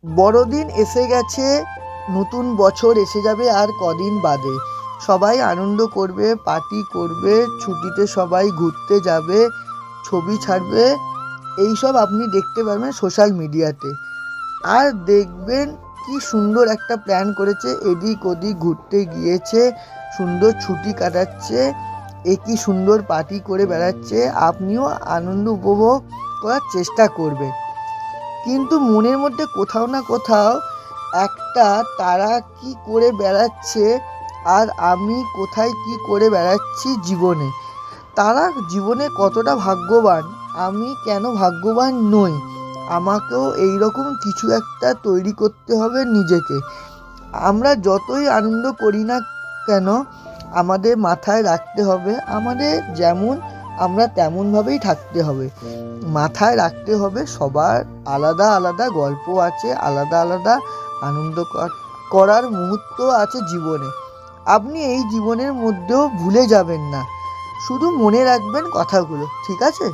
বড়দিন এসে গেছে, নতুন বছর এসে যাবে আর কদিন বাদে। সবাই আনন্দ করবে, পার্টি করবে, ছুটিতে সবাই ঘুরতে যাবে, ছবি ছাড়বে। এইসব আপনি দেখতে পারবেন সোশ্যাল মিডিয়াতে। আর দেখবেন কি সুন্দর একটা প্ল্যান করেছে, এদিক ওদিক ঘুরতে গিয়েছে, সুন্দর ছুটি কাটাচ্ছে, কি সুন্দর পার্টি করে বেড়াচ্ছে। আপনিও আনন্দ উপভোগ করার চেষ্টা করবেন, কিন্তু মনের মধ্যে কোথাও না কোথাও একটা তারা কি করে বেড়াচ্ছে আর আমি কোথায় কি করে বেড়াচ্ছি জীবনে। তারা জীবনে কতটা ভাগ্যবান, আমি কেন ভাগ্যবান নই? আমাকেও এইরকম কিছু একটা তৈরি করতে হবে নিজেকে। আমরা যতই আনন্দ করি না কেন, আমাদের মাথায় রাখতে হবে আমাদের যেমন আমরা তেমনভাবেই থাকতে হবে। মাথায় রাখতে হবে সবার আলাদা আলাদা গল্প আছে, আলাদা আলাদা আনন্দ করার মুহূর্ত আছে জীবনে। আপনি এই জীবনের মধ্যেও ভুলে যাবেন না, শুধু মনে রাখবেন কথাগুলো, ঠিক আছে?